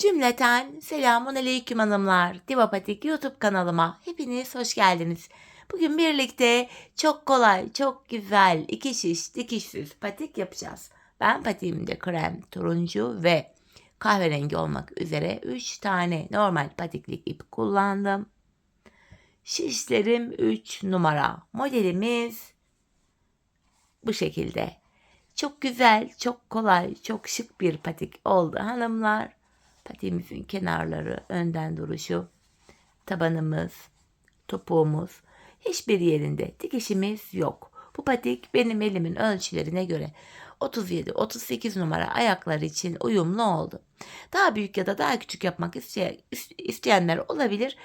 Cümleten selamun aleyküm hanımlar. Divapatik YouTube kanalıma hepiniz hoş geldiniz. Bugün birlikte çok kolay, çok güzel iki şiş dikişsiz patik yapacağız. Ben patiğimde krem, turuncu ve kahverengi olmak üzere 3 tane normal patiklik ip kullandım. Şişlerim 3 numara. Modelimiz bu şekilde. Çok güzel, çok kolay, çok şık bir patik oldu hanımlar. Patiğimizin kenarları, önden duruşu, tabanımız, topuğumuz, hiçbir yerinde dikişimiz yok. Bu patik benim elimin ölçülerine göre 37-38 numara ayaklar için uyumlu oldu. Daha büyük ya da daha küçük yapmak isteyenler olabilir.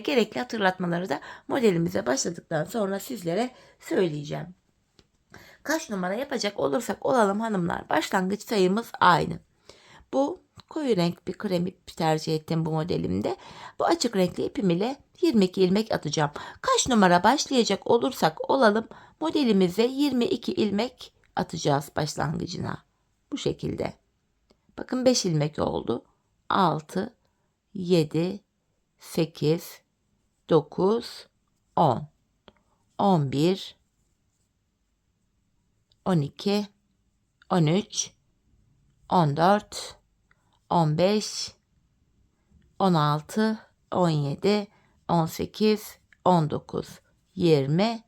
Gerekli hatırlatmaları da modelimize başladıktan sonra sizlere söyleyeceğim. Kaç numara yapacak olursak olalım hanımlar, başlangıç sayımız aynı. Bu koyu renk bir krem ip tercih ettim bu modelimde. Bu açık renkli ipim ile 22 ilmek atacağım. Kaç numara başlayacak olursak olalım modelimize 22 ilmek atacağız başlangıcına. Bu şekilde. Bakın 5 ilmek oldu. 6, 7, 8, 9, 10, 11, 12, 13, 14, 15, 16, 17, 18, 19, 20,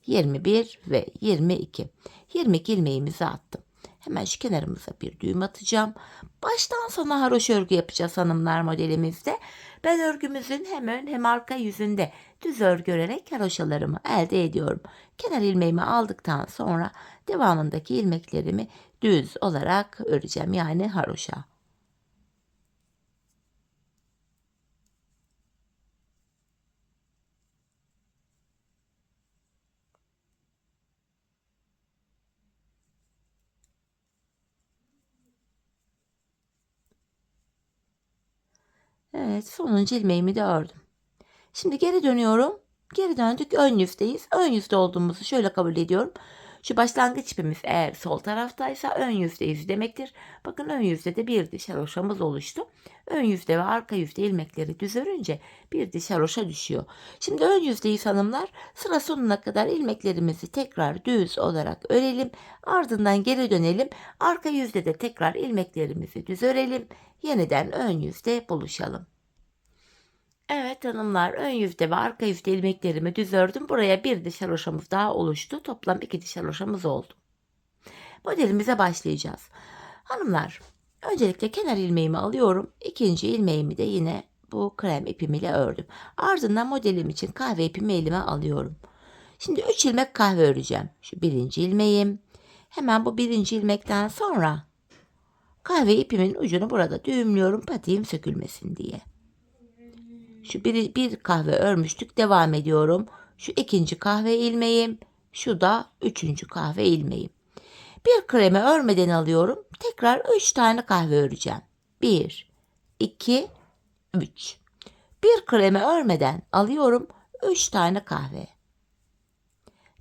21 ve 22. 22 ilmeğimizi attım. Hemen şu kenarımıza bir düğüm atacağım. Baştan sona haroşa örgü yapacağız hanımlar modelimizde. Ben örgümüzün hem ön hem arka yüzünde düz örgü örerek haroşalarımı elde ediyorum. Kenar ilmeğimi aldıktan sonra devamındaki ilmeklerimi düz olarak öreceğim, yani haroşa. Evet, sonuncu ilmeğimi de ördüm. Şimdi geri dönüyorum. Geri döndük, ön yüzdeyiz. Ön yüzde olduğumuzu şöyle kabul ediyorum. Şu başlangıç ipimiz eğer sol taraftaysa ön yüzdeyiz demektir. Bakın ön yüzde de bir diş haroşamız oluştu. Ön yüzde ve arka yüzde ilmekleri düz örünce bir diş haroşa düşüyor. Şimdi ön yüzdeyiz hanımlar. Sıra sonuna kadar ilmeklerimizi tekrar düz olarak örelim. Ardından geri dönelim. Arka yüzde de tekrar ilmeklerimizi düz örelim. Yeniden ön yüzde buluşalım. Evet hanımlar, ön yüzde ve arka yüzde ilmeklerimi düz ördüm. Buraya bir diş haroşamız daha oluştu. Toplam 2 diş haroşamız oldu. Modelimize başlayacağız. Hanımlar, öncelikle kenar ilmeğimi alıyorum. İkinci ilmeğimi de yine bu krem ipim ile ördüm. Ardından modelim için kahve ipimi elime alıyorum. Şimdi 3 ilmek kahve öreceğim. Şu birinci ilmeğim. Hemen bu birinci ilmekten sonra kahve ipimin ucunu burada düğümlüyorum, patiğim sökülmesin diye. Şu bir kahve örmüştük. Devam ediyorum. Şu ikinci kahve ilmeğim. Şu da üçüncü kahve ilmeğim. Bir kremi örmeden alıyorum. Tekrar 3 tane kahve öreceğim. 1, 2, 3. Bir kremi örmeden alıyorum. 3 tane kahve.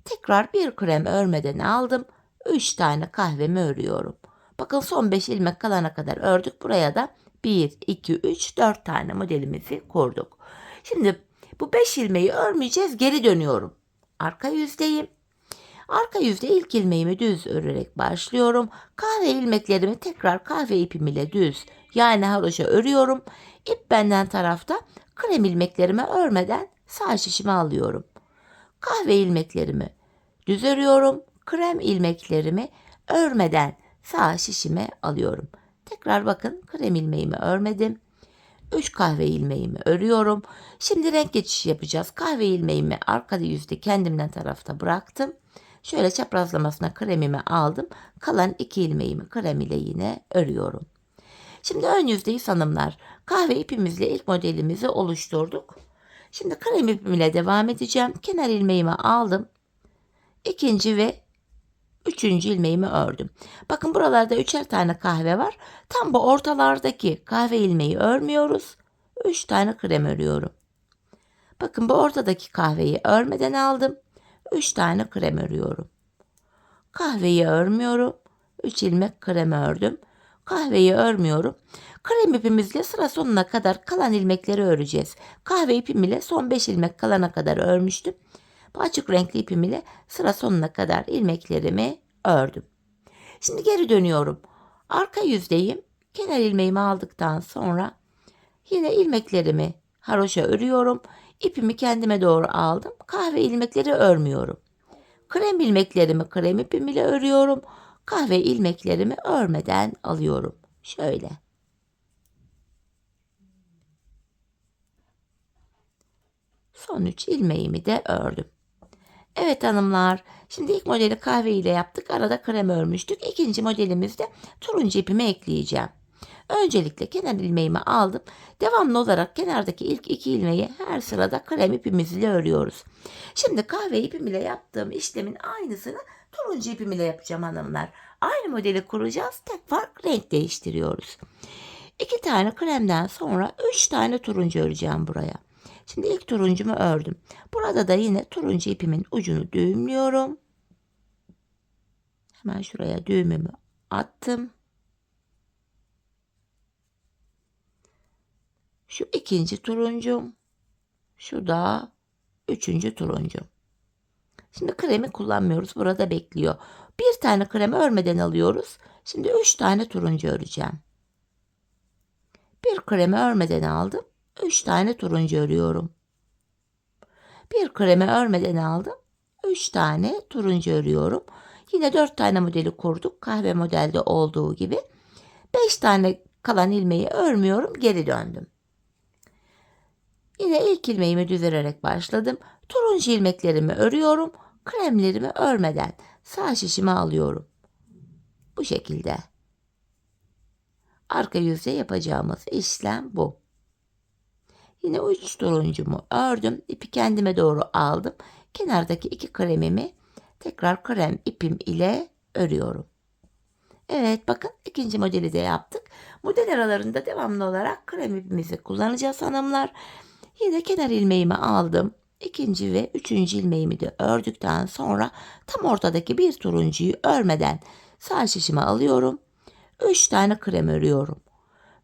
Tekrar bir krem örmeden aldım. 3 tane kahvemi örüyorum. Bakın son 5 ilmek kalana kadar ördük. Buraya da 1, 2, 3, 4 tane modelimizi kurduk. Şimdi bu 5 ilmeği örmeyeceğiz. Geri dönüyorum. Arka yüzdeyim. Arka yüzde ilk ilmeğimi düz örerek başlıyorum. Kahve ilmeklerimi tekrar kahve ipim ile düz, yani haroşa örüyorum. İp benden tarafta, krem ilmeklerimi örmeden sağ şişime alıyorum. Kahve ilmeklerimi düz örüyorum. Krem ilmeklerimi örmeden sağ şişime alıyorum. Tekrar bakın, krem ilmeğimi örmedim. 3 kahve ilmeğimi örüyorum. Şimdi renk geçişi yapacağız. Kahve ilmeğimi arka yüzde kendimden tarafta bıraktım. Şöyle çaprazlamasına kremimi aldım. Kalan 2 ilmeğimi krem ile yine örüyorum. Şimdi ön yüzdeyiz hanımlar. Kahve ipimizle ilk modelimizi oluşturduk. Şimdi krem ipimle devam edeceğim. Kenar ilmeğimi aldım. İkinci ve üçüncü ilmeğimi ördüm. Bakın buralarda 3'er tane kahve var. Tam bu ortalardaki kahve ilmeği örmüyoruz. 3 tane krem örüyorum. Bakın bu ortadaki kahveyi örmeden aldım. 3 tane krem örüyorum. Kahveyi örmüyorum. 3 ilmek krem ördüm. Kahveyi örmüyorum. Krem ipimizle sıra sonuna kadar kalan ilmekleri öreceğiz. Kahve ipim ile son 5 ilmek kalana kadar örmüştüm. Bu açık renkli ipim ile sıra sonuna kadar ilmeklerimi ördüm. Şimdi geri dönüyorum. Arka yüzdeyim. Kenar ilmeğimi aldıktan sonra yine ilmeklerimi haroşa örüyorum. İpimi kendime doğru aldım. Kahve ilmekleri örmüyorum. Krem ilmeklerimi krem ipim ile örüyorum. Kahve ilmeklerimi örmeden alıyorum. Şöyle. Son 3 ilmeğimi de ördüm. Evet hanımlar, şimdi ilk modeli kahve ile yaptık. Arada krem örmüştük. İkinci modelimizde turuncu ipimi ekleyeceğim. Öncelikle kenar ilmeğimi aldım. Devamlı olarak kenardaki ilk 2 ilmeği her sırada krem ipimiz ile örüyoruz. Şimdi kahve ipim ile yaptığım işlemin aynısını turuncu ipim ile yapacağım hanımlar. Aynı modeli kuracağız. Tek fark renk değiştiriyoruz. 2 tane kremden sonra 3 tane turuncu öreceğim buraya. Şimdi ilk turuncumu ördüm. Burada da yine turuncu ipimin ucunu düğümlüyorum. Hemen şuraya düğümümü attım. Şu ikinci turuncum. Şu da üçüncü turuncum. Şimdi kremi kullanmıyoruz. Burada bekliyor. Bir tane kremi örmeden alıyoruz. Şimdi 3 tane turuncu öreceğim. Bir kremi örmeden aldım. 3 tane turuncu örüyorum. Bir kremi örmeden aldım. 3 tane turuncu örüyorum. Yine 4 tane modeli kurduk. Kahve modelde olduğu gibi. 5 tane kalan ilmeği örmüyorum. Geri döndüm. Yine ilk ilmeğimi düzerek başladım. Turuncu ilmeklerimi örüyorum. Kremlerimi örmeden sağ şişime alıyorum. Bu şekilde. Arka yüzde yapacağımız işlem bu. Yine 3 turuncumu ördüm. İpi kendime doğru aldım. Kenardaki 2 kremimi tekrar krem ipim ile örüyorum. Evet bakın ikinci modeli de yaptık. Model aralarında devamlı olarak krem ipimizi kullanacağız hanımlar. Yine kenar ilmeğimi aldım. İkinci ve üçüncü ilmeğimi de ördükten sonra tam ortadaki bir turuncuyu örmeden sağ şişime alıyorum. 3 tane krem örüyorum.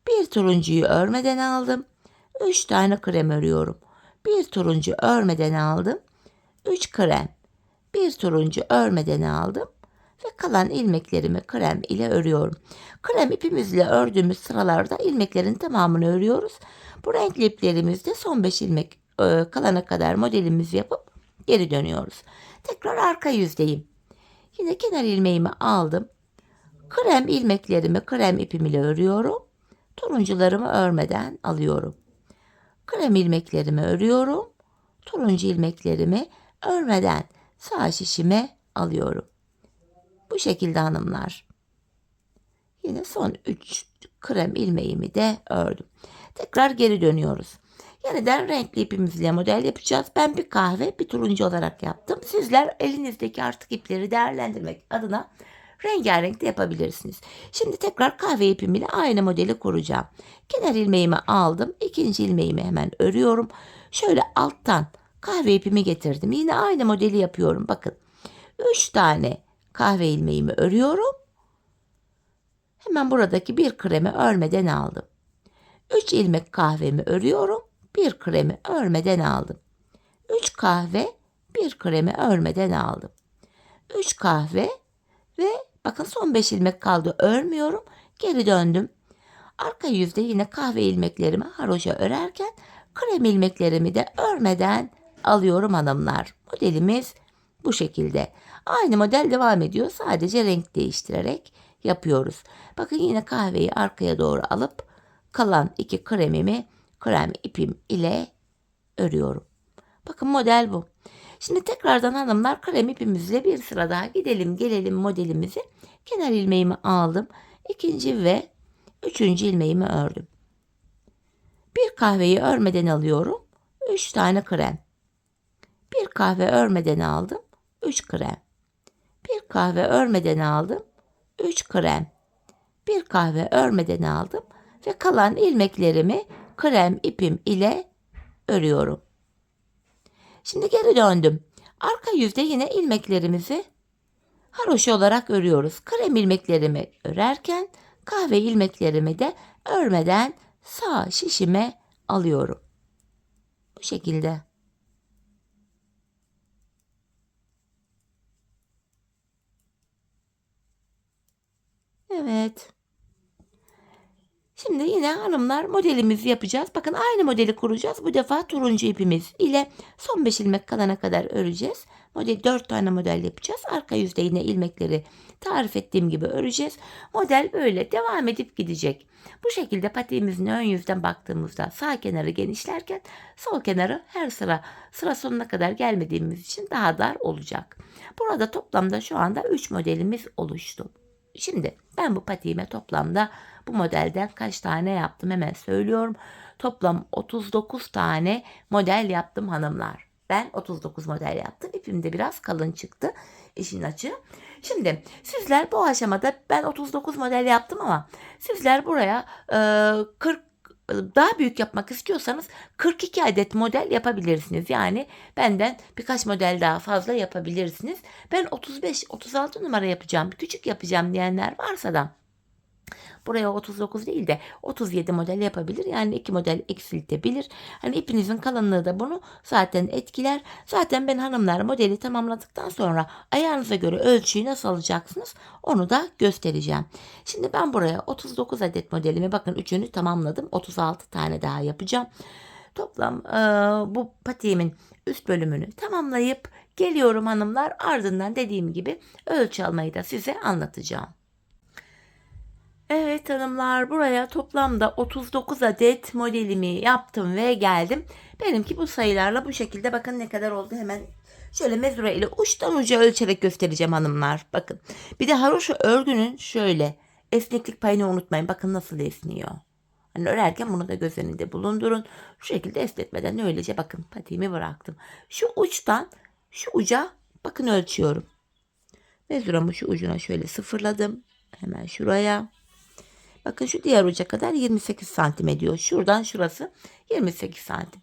Bir turuncuyu örmeden aldım. 3 tane krem örüyorum. Bir turuncu örmeden aldım. 3 krem. Bir turuncu örmeden aldım. Ve kalan ilmeklerimi krem ile örüyorum. Krem ipimizle ördüğümüz sıralarda ilmeklerin tamamını örüyoruz. Bu renkli iplerimizde son 5 ilmek kalana kadar modelimizi yapıp geri dönüyoruz. Tekrar arka yüzdeyim. Yine kenar ilmeğimi aldım. Krem ilmeklerimi krem ipim ile örüyorum. Turuncularımı örmeden alıyorum. Krem ilmeklerimi örüyorum. Turuncu ilmeklerimi örmeden sağ şişime alıyorum. Bu şekilde hanımlar. Yine son 3 krem ilmeğimi de ördüm. Tekrar geri dönüyoruz. Yeniden renkli ipimizle model yapacağız. Ben bir kahve, bir turuncu olarak yaptım. Sizler elinizdeki artık ipleri değerlendirmek adına rengarenk de yapabilirsiniz. Şimdi tekrar kahve ipimle aynı modeli kuracağım. Kenar ilmeğimi aldım. İkinci ilmeğimi hemen örüyorum. Şöyle alttan kahve ipimi getirdim. Yine aynı modeli yapıyorum. Bakın 3 tane kahve ilmeğimi örüyorum. Hemen buradaki bir kremi örmeden aldım. 3 ilmek kahvemi örüyorum. Bir kremi örmeden aldım. 3 kahve, bir kremi örmeden aldım. 3 kahve ve bakın son 5 ilmek kaldı. Örmüyorum. Geri döndüm. Arka yüzde yine kahve ilmeklerimi haroşa örerken krem ilmeklerimi de örmeden alıyorum hanımlar. Modelimiz bu şekilde. Aynı model devam ediyor. Sadece renk değiştirerek yapıyoruz. Bakın yine kahveyi arkaya doğru alıp kalan 2 kremimi krem ipim ile örüyorum. Bakın model bu. Şimdi tekrardan hanımlar krem ipimizle bir sıra daha gidelim gelelim modelimizi. Kenar ilmeğimi aldım. İkinci ve üçüncü ilmeğimi ördüm. Bir kahveyi örmeden alıyorum. 3 tane krem. Bir kahve örmeden aldım. 3 krem. Bir kahve örmeden aldım. 3 krem. Bir kahve örmeden aldım ve kalan ilmeklerimi krem ipim ile örüyorum. Şimdi geri döndüm. Arka yüzde yine ilmeklerimizi haroşa olarak örüyoruz. Krem ilmeklerimi örerken kahve ilmeklerimi de örmeden sağ şişime alıyorum. Bu şekilde. Evet. Şimdi yine hanımlar modelimizi yapacağız. Bakın aynı modeli kuracağız. Bu defa turuncu ipimiz ile son 5 ilmek kalana kadar öreceğiz. 4 tane model yapacağız. Arka yüzde yine ilmekleri tarif ettiğim gibi öreceğiz. Model böyle devam edip gidecek. Bu şekilde patiğimizin ön yüzden baktığımızda sağ kenarı genişlerken sol kenarı her sıra sonuna kadar gelmediğimiz için daha dar olacak. Burada toplamda şu anda 3 modelimiz oluştu. Şimdi ben bu patiğime toplamda bu modelden kaç tane yaptım hemen söylüyorum. Toplam 39 tane model yaptım hanımlar. Ben 39 model yaptım. İpim de biraz kalın çıktı işin açığı. Şimdi sizler bu aşamada ben 39 model yaptım ama sizler buraya 40 daha büyük yapmak istiyorsanız 42 adet model yapabilirsiniz. Yani benden birkaç model daha fazla yapabilirsiniz. Ben 35-36 numara yapacağım, küçük yapacağım diyenler varsa da buraya 39 değil de 37 model yapabilir. Yani 2 model eksiltebilir. Hani ipinizin kalınlığı da bunu zaten etkiler. Zaten ben hanımlar modeli tamamladıktan sonra ayağınıza göre ölçüyü nasıl alacaksınız onu da göstereceğim. Şimdi ben buraya 39 adet modelimi bakın üçünü tamamladım. 36 tane daha yapacağım. Toplam bu patiğimin üst bölümünü tamamlayıp geliyorum hanımlar. Ardından dediğim gibi ölçü almayı da size anlatacağım. Evet hanımlar buraya toplamda 39 adet modelimi yaptım ve geldim. Benimki bu sayılarla bu şekilde bakın ne kadar oldu hemen şöyle mezura ile uçtan uca ölçerek göstereceğim hanımlar. Bakın bir de haroşa örgünün şöyle esneklik payını unutmayın. Bakın nasıl esniyor. Hani örerken bunu da göz önünde bulundurun. Şu şekilde esnetmeden öylece bakın patiğimi bıraktım. Şu uçtan şu uca bakın ölçüyorum. Mezuramı şu ucuna şöyle sıfırladım. Hemen şuraya. Bakın şu diğer uca kadar 28 santim ediyor. Şuradan şurası 28 santim.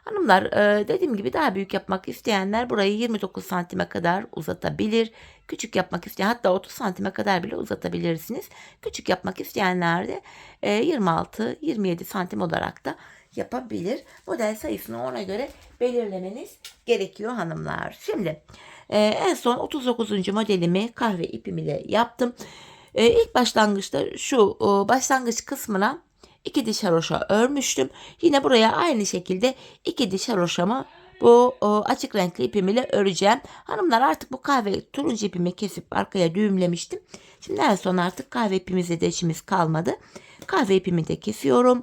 Hanımlar dediğim gibi daha büyük yapmak isteyenler burayı 29 santime kadar uzatabilir. Küçük yapmak isteyen hatta 30 santime kadar bile uzatabilirsiniz. Küçük yapmak isteyenler de 26-27 santim olarak da yapabilir. Model sayısını ona göre belirlemeniz gerekiyor hanımlar. Şimdi en son 39. modelimi kahve ipimiyle yaptım. İlk başlangıçta şu başlangıç kısmına 2 diş haroşa örmüştüm. Yine buraya aynı şekilde 2 diş haroşamı bu açık renkli ipim ile öreceğim. Hanımlar artık bu kahve turuncu ipimi kesip arkaya düğümlemiştim. Şimdi en son artık kahve ipimizde de işimiz kalmadı. Kahve ipimi de kesiyorum.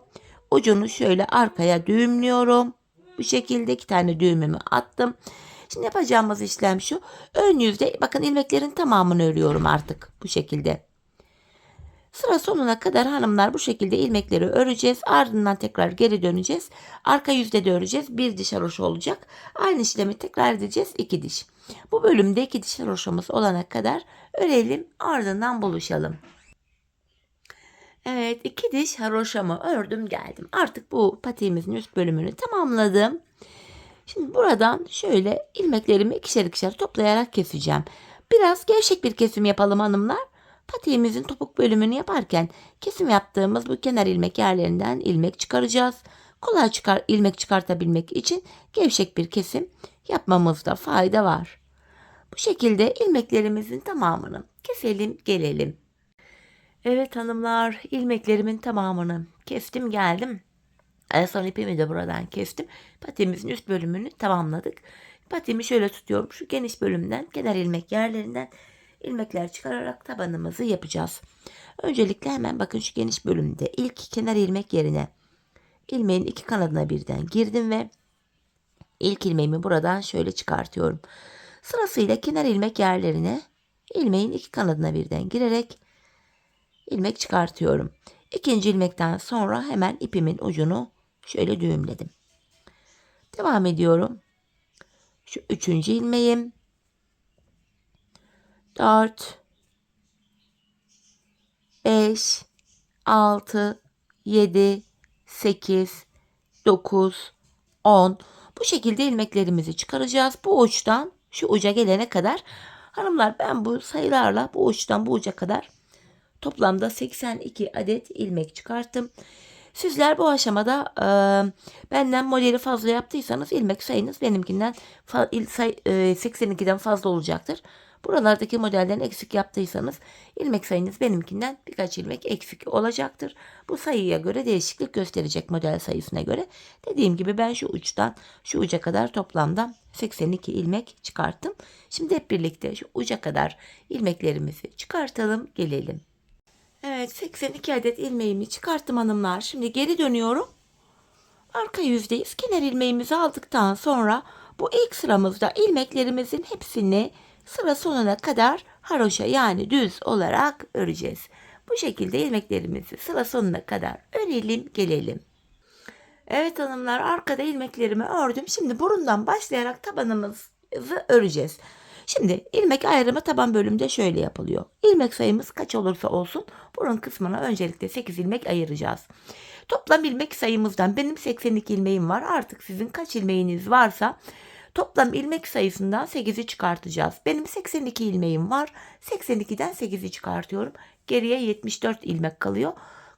Ucunu şöyle arkaya düğümlüyorum. Bu şekilde 2 tane düğümümü attım. Şimdi yapacağımız işlem şu. Ön yüzde bakın ilmeklerin tamamını örüyorum artık bu şekilde. Sıra sonuna kadar hanımlar bu şekilde ilmekleri öreceğiz. Ardından tekrar geri döneceğiz. Arka yüzde de öreceğiz. Bir diş haroşa olacak. Aynı işlemi tekrar edeceğiz. 2 diş. Bu bölümde 2 diş haroşamız olana kadar örelim. Ardından buluşalım. Evet 2 diş haroşamı ördüm geldim. Artık bu patiğimizin üst bölümünü tamamladım. Şimdi buradan şöyle ilmeklerimi ikişer ikişer toplayarak keseceğim. Biraz gevşek bir kesim yapalım hanımlar. Patiğimizin topuk bölümünü yaparken kesim yaptığımız bu kenar ilmek yerlerinden ilmek çıkaracağız. Kolay ilmek çıkartabilmek için gevşek bir kesim yapmamızda fayda var. Bu şekilde ilmeklerimizin tamamını keselim gelelim. Evet hanımlar ilmeklerimin tamamını kestim geldim. En son ipimi de buradan kestim. Patiğimizin üst bölümünü tamamladık. Patiğimi şöyle tutuyorum. Şu geniş bölümden kenar ilmek yerlerinden ilmekler çıkararak tabanımızı yapacağız. Öncelikle hemen bakın şu geniş bölümde ilk kenar ilmek yerine ilmeğin iki kanadına birden girdim ve ilk ilmeğimi buradan şöyle çıkartıyorum. Sırasıyla kenar ilmek yerlerine ilmeğin iki kanadına birden girerek ilmek çıkartıyorum. İkinci ilmekten sonra hemen ipimin ucunu şöyle düğümledim. Devam ediyorum. Şu üçüncü ilmeğim. 4 5 6 7 8 9 10 bu şekilde ilmeklerimizi çıkaracağız. Bu uçtan şu uca gelene kadar hanımlar ben bu sayılarla bu uçtan bu uca kadar Toplamda 82 adet ilmek çıkarttım. Sizler bu aşamada benden modeli fazla yaptıysanız ilmek sayınız benimkinden 82'den fazla olacaktır. Buralardaki modelden eksik yaptıysanız ilmek sayınız benimkinden birkaç ilmek eksik olacaktır. Bu sayıya göre değişiklik gösterecek, model sayısına göre. Dediğim gibi ben şu uçtan şu uca kadar toplamda 82 ilmek çıkarttım. Şimdi hep birlikte şu uca kadar ilmeklerimizi çıkartalım, gelelim. Evet, 82 adet ilmeğimi çıkarttım hanımlar. Şimdi geri dönüyorum. Arka yüzdeyiz. Kenar ilmeğimizi aldıktan sonra bu ilk sıramızda ilmeklerimizin hepsini sıra sonuna kadar haroşa, yani düz olarak öreceğiz. Bu şekilde ilmeklerimizi sıra sonuna kadar örelim, gelelim. Evet hanımlar, arkada ilmeklerimi ördüm. Şimdi burundan başlayarak tabanımızı öreceğiz. Şimdi ilmek ayrımı taban bölümde şöyle yapılıyor. İlmek sayımız kaç olursa olsun burun kısmına öncelikle 8 ilmek ayıracağız. Toplam ilmek sayımızdan benim 82 ilmeğim var. Artık sizin kaç ilmeğiniz varsa toplam ilmek sayısından 8'i çıkartacağız. Benim 82 ilmeğim var. 82'den 8'i çıkartıyorum. Geriye 74 ilmek kalıyor.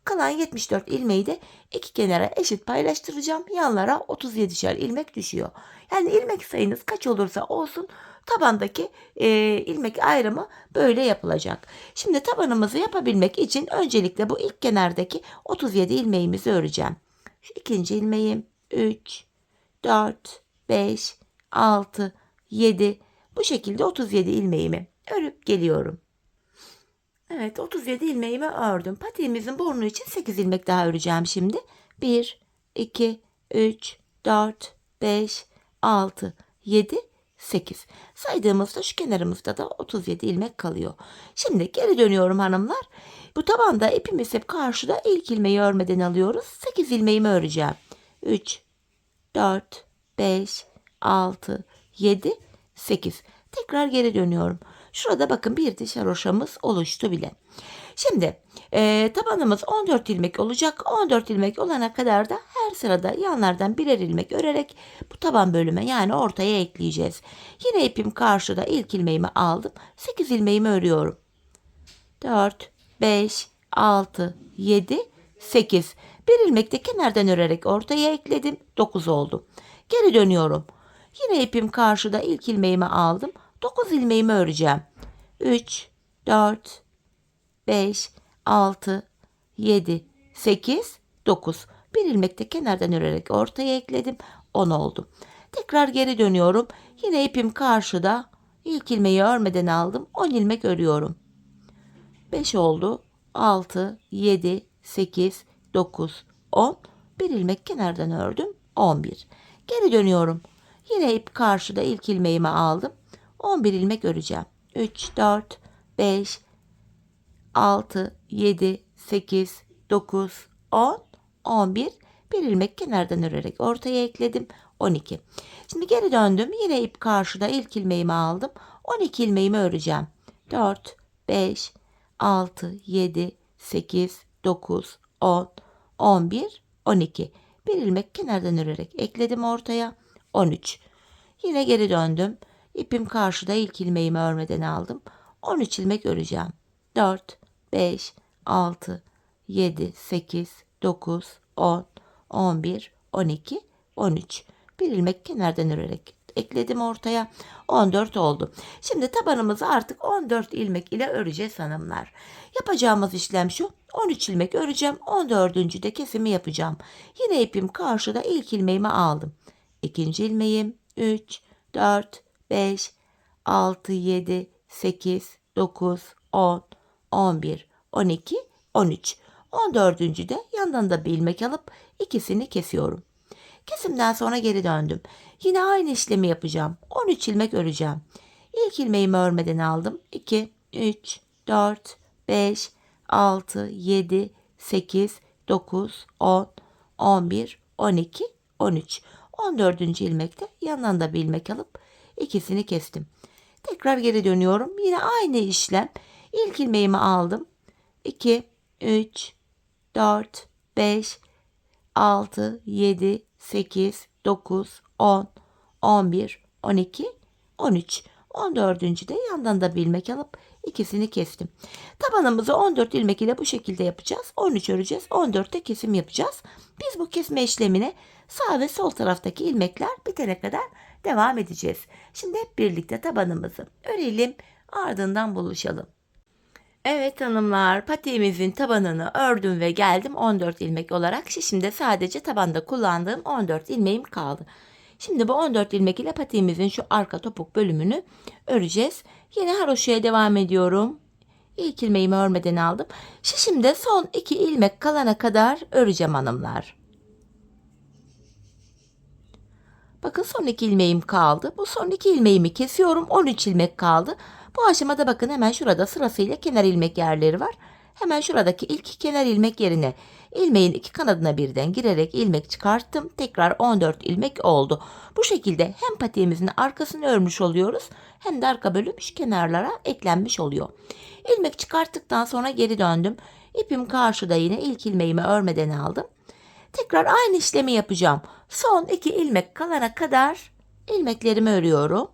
Kalan 74 ilmeği de iki kenara eşit paylaştıracağım. Yanlara 37'şer ilmek düşüyor. Yani ilmek sayınız kaç olursa olsun tabandaki ilmek ayrımı böyle yapılacak. Şimdi tabanımızı yapabilmek için öncelikle bu ilk kenardaki 37 ilmeğimizi öreceğim. Şu ikinci ilmeğim 3, 4, 5, 6, 7, bu şekilde 37 ilmeğimi örüp geliyorum. Evet, 37 ilmeğimi ördüm. Patiğimizin burnu için 8 ilmek daha öreceğim şimdi. 1, 2, 3, 4, 5, 6, 7, 8. Saydığımızda şu kenarımızda da 37 ilmek kalıyor. Şimdi geri dönüyorum hanımlar. Bu tabanda ipimiz hep karşıda, ilk ilmeği örmeden alıyoruz. 8 ilmeğimi öreceğim. 3, 4, 5, 6, 7, 8. Tekrar geri dönüyorum. Şurada bakın bir diş haroşamız oluştu bile. Şimdi tabanımız 14 ilmek olacak. 14 ilmek olana kadar da her sırada yanlardan birer ilmek örerek bu taban bölüme, yani ortaya ekleyeceğiz. Yine ipim karşıda, ilk ilmeğimi aldım. 8 ilmeğimi örüyorum. 4, 5, 6, 7, 8. Bir ilmek de kenardan örerek ortaya ekledim. 9 oldu. Geri dönüyorum. Yine ipim karşıda, ilk ilmeğimi aldım. 9 ilmeğimi öreceğim. 3, 4, 5, 6, 7, 8, 9. Bir ilmek de kenardan örerek ortaya ekledim. 10 oldu. Tekrar geri dönüyorum. Yine ipim karşıda. İlk ilmeği örmeden aldım. 10 ilmek örüyorum. 5 oldu. 6, 7, 8, 9, 10. Bir ilmek kenardan ördüm. 11. Geri dönüyorum. Yine ip karşıda, ilk ilmeğimi aldım. 11 ilmek öreceğim. 3, 4, 5, 6, 7, 8, 9, 10, 11. Bir ilmek kenardan örerek ortaya ekledim. 12. Şimdi geri döndüm. Yine ip karşıda, ilk ilmeğimi aldım. 12 ilmeğimi öreceğim. 4, 5, 6, 7, 8, 9, 10, 11, 12. Bir ilmek kenardan örerek ekledim ortaya. 13. Yine geri döndüm. İpim karşıda, ilk ilmeğimi örmeden aldım. 13 ilmek öreceğim. 4, 5, 6, 7, 8, 9, 10, 11, 12, 13. Bir ilmek kenardan örerek ekledim ortaya. 14 oldu. Şimdi tabanımızı artık 14 ilmek ile öreceğiz hanımlar. Yapacağımız işlem şu. 13 ilmek öreceğim. 14. de kesimi yapacağım. Yine ipim karşıda, ilk ilmeğimi aldım. İkinci ilmeğim 3, 4, 5, 6, 7, 8, 9, 10, 11, 12, 13. 14. de yandan da bir ilmek alıp ikisini kesiyorum. Kesimden sonra geri döndüm. Yine aynı işlemi yapacağım. 13 ilmek öreceğim. İlk ilmeğimi örmeden aldım. 2, 3, 4, 5, 6, 7, 8, 9, 10, 11, 12, 13. 14. ilmekte yandan da bir ilmek alıp ikisini kestim. Tekrar geri dönüyorum. Yine aynı işlem. İlk ilmeğimi aldım. 2, 3, 4, 5, 6, 7, 8, 9, 10, 11, 12, 13. 14. de yandan da bir ilmek alıp İkisini kestim. Tabanımızı 14 ilmek ile bu şekilde yapacağız. 13 öreceğiz. 14'te kesim yapacağız. Biz bu kesme işlemine sağ ve sol taraftaki ilmekler bitene kadar devam edeceğiz. Şimdi hep birlikte tabanımızı örelim. Ardından buluşalım. Evet hanımlar, patiğimizin tabanını ördüm ve geldim 14 ilmek olarak. Şimdi sadece tabanda kullandığım 14 ilmeğim kaldı. Şimdi bu 14 ilmek ile patiğimizin şu arka topuk bölümünü öreceğiz. Yine haroşaya devam ediyorum. İlk ilmeğimi örmeden aldım. Şimdi son 2 ilmek kalana kadar öreceğim hanımlar. Bakın son 2 ilmeğim kaldı. Bu son 2 ilmeğimi kesiyorum. 13 ilmek kaldı. Bu aşamada bakın hemen şurada sırasıyla kenar ilmek yerleri var. Hemen şuradaki ilk kenar ilmek yerine ilmeğin iki kanadına birden girerek ilmek çıkarttım. Tekrar 14 ilmek oldu. Bu şekilde hem patiğimizin arkasını örmüş oluyoruz hem de arka bölüm şu kenarlara eklenmiş oluyor. İlmek çıkarttıktan sonra geri döndüm. İpim karşıda, yine ilk ilmeğimi örmeden aldım. Tekrar aynı işlemi yapacağım. Son 2 ilmek kalana kadar ilmeklerimi örüyorum.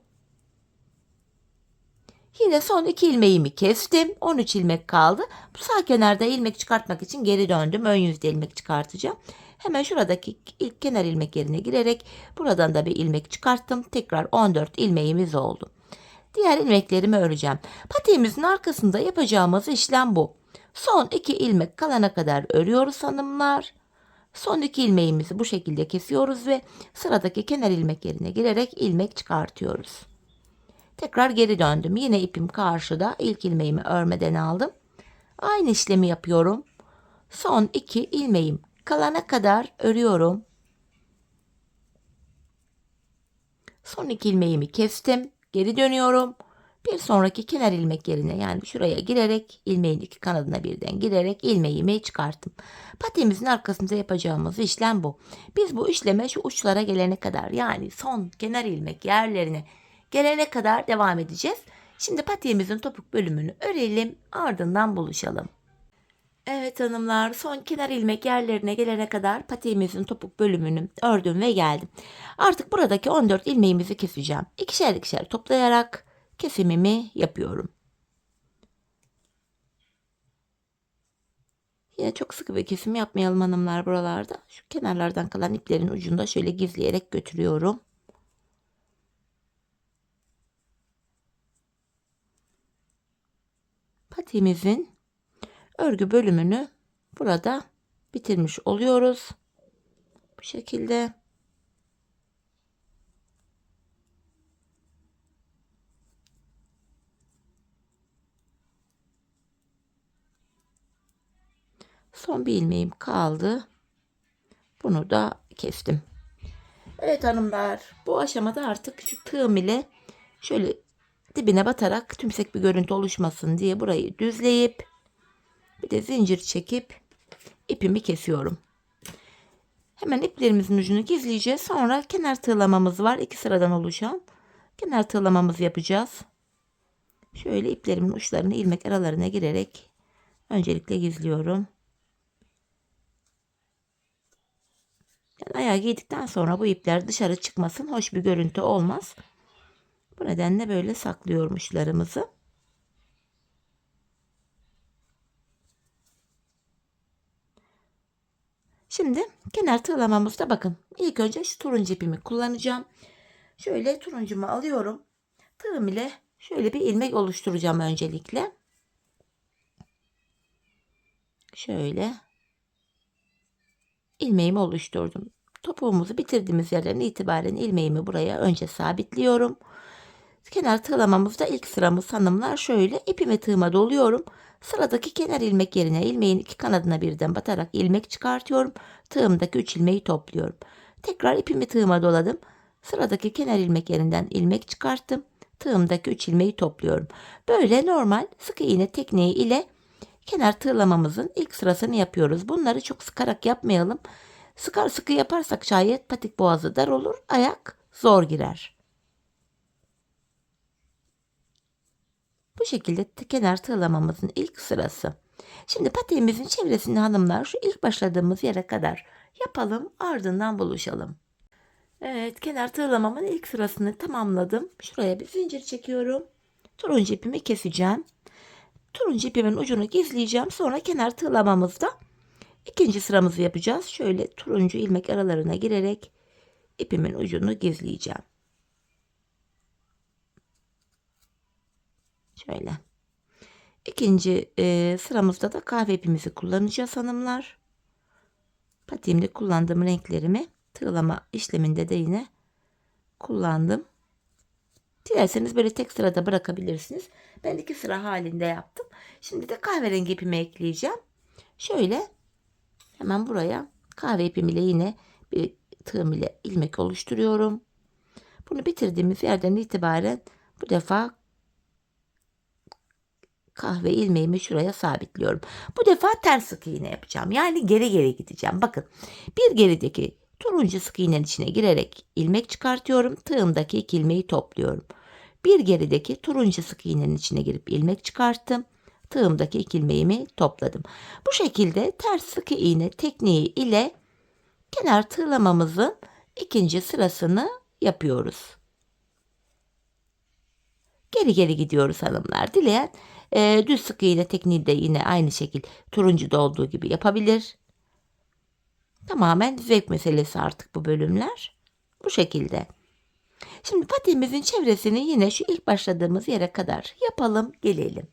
Yine son 2 ilmeğimi kestim. 13 ilmek kaldı. Bu sağ kenarda ilmek çıkartmak için geri döndüm. Ön yüzde ilmek çıkartacağım. Hemen şuradaki ilk kenar ilmek yerine girerek buradan da bir ilmek çıkarttım. Tekrar 14 ilmeğimiz oldu. Diğer ilmeklerimi öreceğim. Patiğimizin arkasında yapacağımız işlem bu. Son 2 ilmek kalana kadar örüyoruz hanımlar. Son 2 ilmeğimizi bu şekilde kesiyoruz ve sıradaki kenar ilmek yerine girerek ilmek çıkartıyoruz. Tekrar geri döndüm. Yine ipim karşıda. İlk ilmeğimi örmeden aldım. Aynı işlemi yapıyorum. Son 2 ilmeğim kalana kadar örüyorum. Son 2 ilmeğimi kestim. Geri dönüyorum. Bir sonraki kenar ilmek yerine, yani şuraya girerek ilmeğin iki kanadına birden girerek ilmeğimi çıkarttım. Patiğimizin arkasında yapacağımız işlem bu. Biz bu işleme şu uçlara gelene kadar, yani son kenar ilmek yerlerine gelene kadar devam edeceğiz. Şimdi patiğimizin topuk bölümünü örelim, ardından buluşalım. Evet hanımlar, son kenar ilmek yerlerine gelene kadar patiğimizin topuk bölümünü ördüm ve geldim. Artık buradaki 14 ilmeğimizi keseceğim. İkişer ikişer toplayarak kesimimi yapıyorum. Yine çok sıkı bir kesim yapmayalım hanımlar buralarda. Şu kenarlardan kalan iplerin ucunda şöyle gizleyerek götürüyorum. Patiğimizin örgü bölümünü burada bitirmiş oluyoruz. Bu şekilde. Son bir ilmeğim kaldı. Bunu da kestim. Evet hanımlar, bu aşamada artık şu tığım ile şöyle dibine batarak tümsek bir görüntü oluşmasın diye burayı düzleyip bir de zincir çekip ipimi kesiyorum. Hemen iplerimizin ucunu gizleyeceğiz. Sonra kenar tığlamamız var. 2 sıradan oluşan kenar tığlamamızı yapacağız. Şöyle iplerimin uçlarını ilmek aralarına girerek öncelikle gizliyorum. Yani ayağı giydikten sonra bu ipler dışarı çıkmasın. Hoş bir görüntü olmaz. Bu nedenle böyle saklıyorum uçlarımızı. Şimdi kenar tığlamamızda bakın. İlk önce şu turuncu ipimi kullanacağım. Şöyle turuncumu alıyorum. Tığım ile şöyle bir ilmek oluşturacağım öncelikle. Şöyle ilmeğimi oluşturdum. Topuğumuzu bitirdiğimiz yerden itibaren ilmeğimi buraya önce sabitliyorum. Kenar tığlamamızda ilk sıramız hanımlar şöyle ipimi tığıma doluyorum. Sıradaki kenar ilmek yerine ilmeğin iki kanadına birden batarak ilmek çıkartıyorum. Tığımdaki 3 ilmeği topluyorum. Tekrar ipimi tığıma doladım. Sıradaki kenar ilmek yerinden ilmek çıkarttım. Tığımdaki 3 ilmeği topluyorum. Böyle normal sık iğne tekniği ile kenar tığlamamızın ilk sırasını yapıyoruz. Bunları çok sıkarak yapmayalım. Sıkar sıkı yaparsak şayet patik boğazı dar olur, ayak zor girer. Bu şekilde kenar tığlamamızın ilk sırası. Şimdi patiğimizin çevresini hanımlar şu ilk başladığımız yere kadar yapalım, ardından buluşalım. Evet, kenar tığlamamın ilk sırasını tamamladım. Şuraya bir zincir çekiyorum. Turuncu ipimi keseceğim. turuncu ipimin ucunu gizleyeceğim. Sonra kenar tığlamamızda ikinci sıramızı yapacağız. Şöyle turuncu ilmek aralarına girerek ipimin ucunu gizleyeceğim. Şöyle. İkinci sıramızda da kahve ipimizi kullanacağız hanımlar. Patiğimde kullandığım renklerimi tığlama işleminde de yine kullandım. Dilerseniz böyle tek sırada bırakabilirsiniz. Ben 2 sıra halinde yaptım. Şimdi de kahverengi ipimi ekleyeceğim. Şöyle hemen buraya kahve ipim ile yine bir tığım ile ilmek oluşturuyorum. Bunu bitirdiğimiz yerden itibaren bu defa kahve ilmeğimi şuraya sabitliyorum. Bu defa ters sık iğne yapacağım. Yani geri geri gideceğim. Bakın, bir gerideki turuncu sık iğnenin içine girerek ilmek çıkartıyorum. Tığımdaki 2 ilmeği topluyorum. Bir gerideki turuncu sık iğnenin içine girip ilmek çıkarttım. Tığımdaki 2 ilmeğimi topladım. Bu şekilde ters sık iğne tekniği ile kenar tığlamamızın ikinci sırasını yapıyoruz. Geri geri gidiyoruz hanımlar. Dileyen düz sık iğne tekniği de yine aynı şekil turuncuda olduğu gibi yapabilir. Tamamen zevk meselesi artık bu bölümler. Bu şekilde. Şimdi patiğimizin çevresini yine şu ilk başladığımız yere kadar yapalım, gelelim.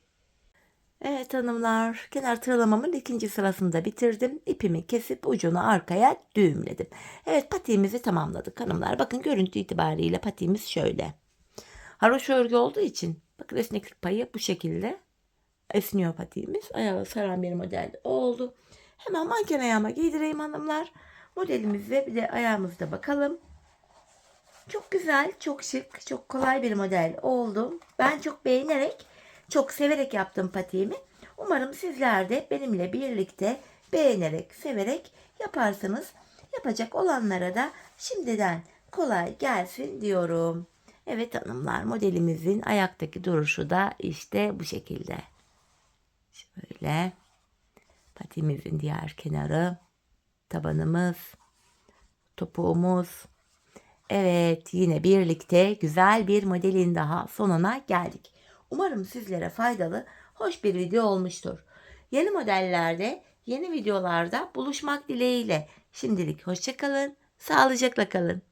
Evet hanımlar, kenar tığlamamın ikinci sırasını da bitirdim. İpimi kesip ucunu arkaya düğümledim. Evet, patiğimizi tamamladık hanımlar. Bakın, görüntü itibariyle patiğimiz şöyle. Haroşa örgü olduğu için bakın, esneklik payı bu şekilde esniyor patiğimiz. Ayağı saran bir model oldu. Hemen manken ayağıma giydireyim hanımlar. Modelimize bir de ayağımızda bakalım. Çok güzel, çok şık, çok kolay bir model oldu. Ben çok beğenerek, çok severek yaptım patiğimi. Umarım sizler de benimle birlikte beğenerek, severek yaparsınız. Yapacak olanlara da şimdiden kolay gelsin diyorum. Evet hanımlar, modelimizin ayaktaki duruşu da işte bu şekilde. Şöyle patiğimizin diğer kenarı, tabanımız, topuğumuz. Evet, yine birlikte güzel bir modelin daha sonuna geldik. Umarım sizlere faydalı, hoş bir video olmuştur. Yeni modellerde, yeni videolarda buluşmak dileğiyle. Şimdilik hoşça kalın, sağlıcakla kalın.